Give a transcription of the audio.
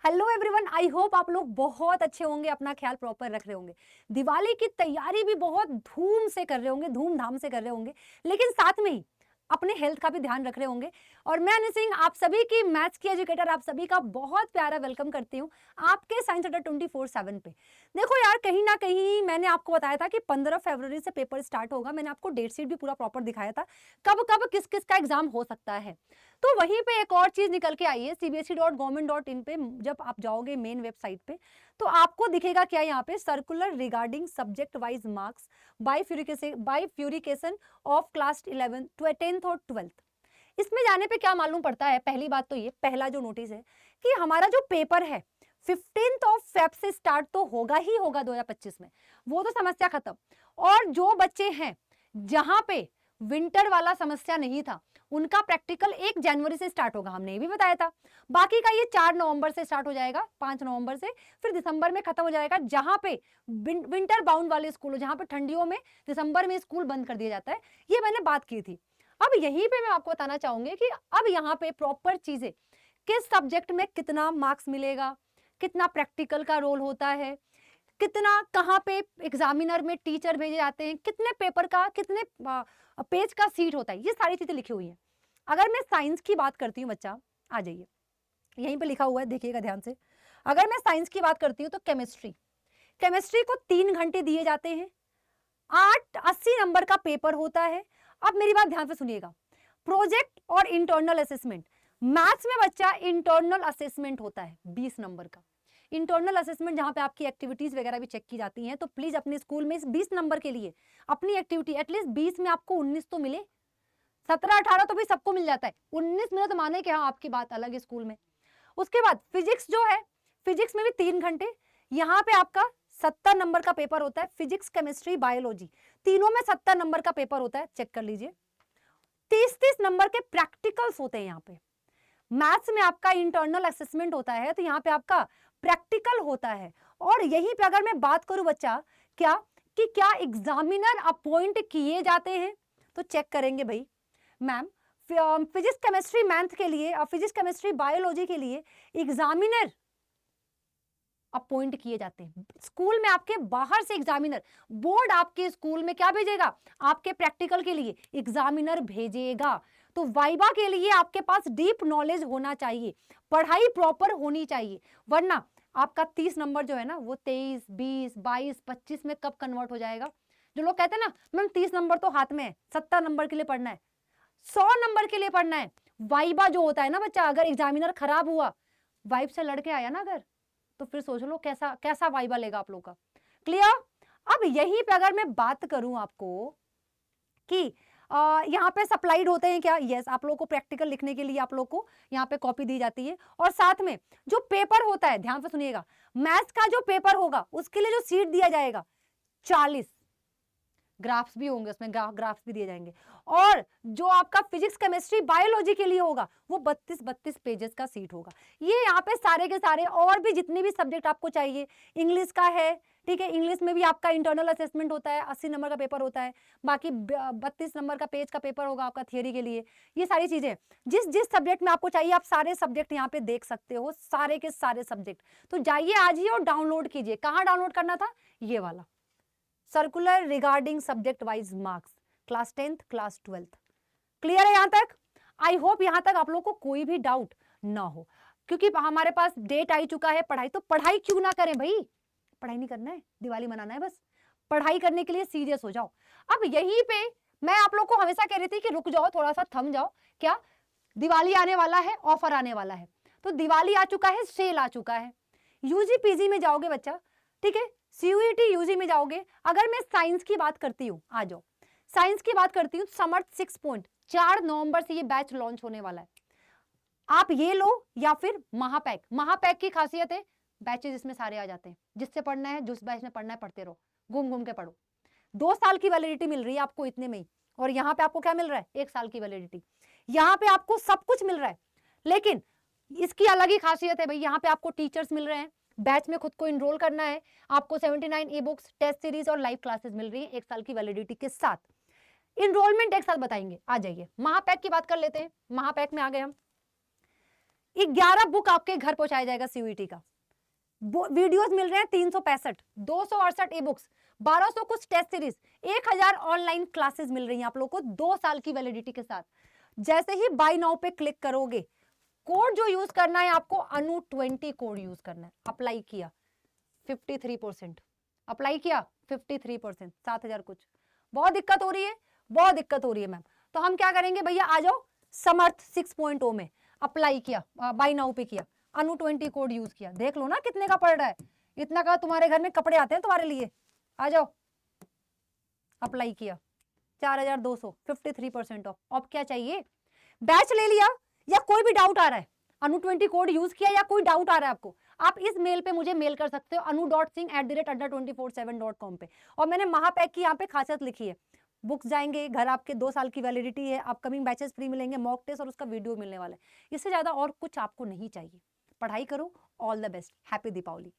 Hello everyone, I hope आप लोग बहुत अच्छे होंगे, अपना ख्याल प्रॉपर रख रहे होंगे। दिवाली की तैयारी भी बहुत धूम से कर रहे होंगे, धूमधाम से कर रहे होंगे, लेकिन साथ में ही अपने हेल्थ का भी ध्यान रख रहे होंगे। और मैं अनु सिंह आप सभी की मैथ्स की एजुकेटर, आप सभी का बहुत प्यारा वेलकम करती हूँ आपके साइंस अड्डा 24/7 पे। देखो यार, कहीं ना कहीं मैंने आपको बताया था कि 15 फरवरी से पेपर स्टार्ट होगा। मैंने आपको डेट शीट भी पूरा प्रॉपर दिखाया था, कब कब किस किस का एग्जाम हो सकता है। तो वहीं पे एक और चीज निकल के आई है, cbse.government.in पे जब आप जाओगे मेन वेबसाइट पे, तो आपको दिखेगा क्या, यहाँ पे circular regarding subject wise marks bifurcation of class 11, 10th और 12th। इसमें जाने पे क्या मालूम पड़ता है, पहली बात तो ये, पहला जो नोटिस है कि हमारा जो पेपर है 15 फेब से स्टार्ट तो होगा ही होगा 2025 में, वो तो समस्या खत्म। और जो बच्चे हैं जहां पे विंटर वाला समस्या नहीं था, उनका प्रैक्टिकल 1 जनवरी से स्टार्ट होगा, हमने ये भी बताया था। बाकी का ये 4 नवंबर से स्टार्ट हो जाएगा, 5 नवंबर से, फिर दिसंबर में खत्म हो जाएगा। जहां पे विंटर बाउंड वाले स्कूल, जहां पे ठंडियों में दिसंबर में स्कूल बंद कर दिया जाता है, ये मैंने बात की थी। अब यहीं पे मैं आपको बताना चाहूंगी कि अब यहाँ पे प्रॉपर चीजें, किस सब्जेक्ट में कितना मार्क्स मिलेगा, कितना प्रैक्टिकल का रोल होता है, कितना कहाँ पे एग्जामिनर में टीचर भेजे जाते हैं, कितने पेपर का, कितने पेज का सीट होता है, ये सारी चीजें लिखी हुई हैं। अगर मैं साइंस की बात करती हूँ, बच्चा आ जाइए, यहीं पे लिखा हुआ है, देखिएगा ध्यान से। अगर मैं साइंस की बात करती हूँ तो केमिस्ट्री को 3 घंटे दिए जाते हैं, 80 नंबर का पेपर होता है। अब मेरी बात ध्यान से सुनिएगा, प्रोजेक्ट और इंटरनल असेसमेंट। मैथ्स में बच्चा इंटरनल असेसमेंट होता है 20 नंबर का। इंटरनल असेसमेंट जहां पे आपकी एक्टिविटीज वगैरह भी चेक की जाती हैं, तो प्लीज अपने स्कूल में इस 20 नंबर के लिए अपनी एक्टिविटी एटलीस्ट 20 में आपको 19 तो मिले। 17-18 तो भी सबको मिल जाता है, 19 में तो माने कि हाँ आपकी बात अलग है स्कूल में। उसके बाद फिजिक्स जो है, फिजिक्स में भी 3 घंटे, यहाँ पे आपका 70 नंबर का पेपर होता है। फिजिक्स, केमिस्ट्री, बायोलॉजी, तीनों में 70 नंबर का पेपर होता है, चेक कर लीजिए। 30-30 नंबर के प्रैक्टिकल्स होते हैं यहाँ पे। मैथ्स में आपका इंटरनल असेसमेंट होता है, तो यहाँ पे आपका प्रैक्टिकल होता है। और यहीं पे अगर मैं बात करूं बच्चा, क्या एग्जामिनर अपॉइंट किए जाते हैं, तो चेक करेंगे भाई मैम, फिजिक्स केमिस्ट्री मैथ के लिए और फिजिक्स केमिस्ट्री बायोलॉजी के लिए एग्जामिनर अपॉइंट किए जाते हैं। स्कूल में आपके बाहर से एग्जामिनर, बोर्ड आपके स्कूल में क्या भेजेगा, आपके प्रैक्टिकल के लिए एग्जामिनर भेजेगा। तो वाइवा के लिए आपके पास डीप नॉलेज होना चाहिए, पढ़ाई प्रॉपर होनी चाहिए, वरना आपका 30 नंबर जो है ना, वो 23, 20, 22, 25 में कब कन्वर्ट हो जाएगा। जो लोग कहते हैं ना मैम 30 नंबर तो हाथ में है, 70 नंबर के लिए पढ़ना है, 100 नंबर के लिए पढ़ना है। वाइवा जो होता है ना बच्चा, अगर एग्जामिनर खराब हुआ, वाइब से लड़के आया ना अगर, तो फिर सोच लो कैसा कैसा वाइबा लेगा आप लोग का। क्लियर। अब यहीं पे अगर मैं बात करूं आपको कि यहाँ पे सप्लाइड होते हैं क्या, यस, आप लोग को प्रैक्टिकल लिखने के लिए आप लोग को यहाँ पे कॉपी दी जाती है। और साथ में जो पेपर होता है, ध्यान से सुनिएगा, मैथ्स का जो पेपर होगा उसके लिए जो सीट दिया जाएगा 40, ग्राफ्स भी होंगे उसमें, ग्राफ्स भी दिए जाएंगे। और जो आपका फिजिक्स केमिस्ट्री बायोलॉजी के लिए होगा वो 32 पेजेस का सीट होगा। ये यहाँ पे सारे के सारे और भी जितने भी सब्जेक्ट आपको चाहिए, इंग्लिश का है, ठीक है, इंग्लिश में भी आपका इंटरनल असेसमेंट होता है, 80 नंबर का पेपर होता है, बाकी 32 नंबर का पेज का पेपर होगा आपका थियरी के लिए। ये सारी चीजें जिस जिस सब्जेक्ट में आपको चाहिए, आप सारे सब्जेक्ट यहाँ पे देख सकते हो, सारे के सारे सब्जेक्ट। तो जाइए आज ही और डाउनलोड कीजिए। कहाँ डाउनलोड करना था, ये वाला circular regarding subject wise marks, class 10th, class 12th। Clear है यहां तक? आई होप यहां तक आप लोग को कोई भी डाउट ना हो, क्योंकि हमारे पास डेट आई चुका है। पढ़ाई तो पढ़ाई क्यों ना करें भाई, पढ़ाई नहीं करना है, दिवाली मनाना है, बस पढ़ाई करने के लिए सीरियस हो जाओ। अब यहीं पे मैं आप लोग को हमेशा कह रही थी कि रुक जाओ, थोड़ा सा थम जाओ। क्या, दिवाली आने वाला है, ऑफर आने वाला है। तो दिवाली आ चुका है, सेल आ चुका है। यूजी पीजी में जाओगे बच्चा, ठीक है, सीयूईटी यूजी में जाओगे। अगर मैं साइंस की बात करती हूँ, आ जाओ, साइंस की बात करती हूँ, समर्थ 6 पॉइंट 4 नवंबर से ये बैच लॉन्च होने वाला है। आप ये लो या फिर महापैक की खासियत है, बैचेज इसमें सारे आ जाते हैं। जिससे पढ़ना है, जिस बैच में पढ़ना है पढ़ते रहो, घूम घूम के पढ़ो। 2 साल की वैलिडिटी मिल रही है आपको इतने में ही, और यहाँ पे आपको क्या मिल रहा है, 1 साल की वैलिडिटी। यहाँ पे आपको सब कुछ मिल रहा है, लेकिन इसकी अलग ही खासियत है भाई, यहाँ पे आपको टीचर्स मिल रहे हैं, बैच में खुद को इनरोल करना है, आपको 79 ई बुक्स, टेस्ट सीरीज और लाइव क्लासेस मिल रही है 1 साल की वैलिडिटी के साथ। इनरोलमेंट एक साथ बताएंगे, आ जाइए। महापैक की बात कर लेते हैं, महापैक में आ गए हम। 11 बुक आपके घर पहुंचाया जाएगा सीयूईटी का। वीडियोस मिल रहे हैं 365, 268 ई बुक्स, 1200 कुछ टेस्ट सीरीज, 1000 ऑनलाइन क्लासेस मिल रही हैं आप लोगों को 2 साल की वैलिडिटी के साथ। जैसे ही बाय नाउ पे क्लिक करोगे, कोड जो यूज करना है आपको अनु20 कोड यूज करना है। अप्लाई किया 53%, अप्लाई किया 53%, 7000 कुछ। बहुत दिक्कत हो रही है, बहुत दिक्कत हो रही है मैम। तो हम क्या करेंगे भैया, आ जाओ समर्थ 6.0 में अप्लाई किया, बाय नाउ पे किया, अनु20 कोड यूज किया, देख लो ना कितने का पड़ रहा है। इतना का तुम्हारे घर में कपड़े आते हैं तुम्हारे लिए। आ जाओ, अप्लाई किया 4200, 53% ऑफ। अब क्या चाहिए, बैच ले लिया या कोई भी डाउट आ रहा है, अनु20 कोड यूज किया या कोई डाउट आ रहा है आपको, आप इस मेल पे मुझे मेल कर सकते हो anu.singh@247.com पे। और मैंने महापैक की यहाँ पे खासियत लिखी है, बुक्स जाएंगे घर आपके, 2 साल की वैलिडिटी है, अपकमिंग बैचेस फ्री मिलेंगे, मॉक टेस्ट और उसका वीडियो मिलने वाला है। इससे ज्यादा और कुछ आपको नहीं चाहिए। पढ़ाई करो, all the best, happy Deepawali.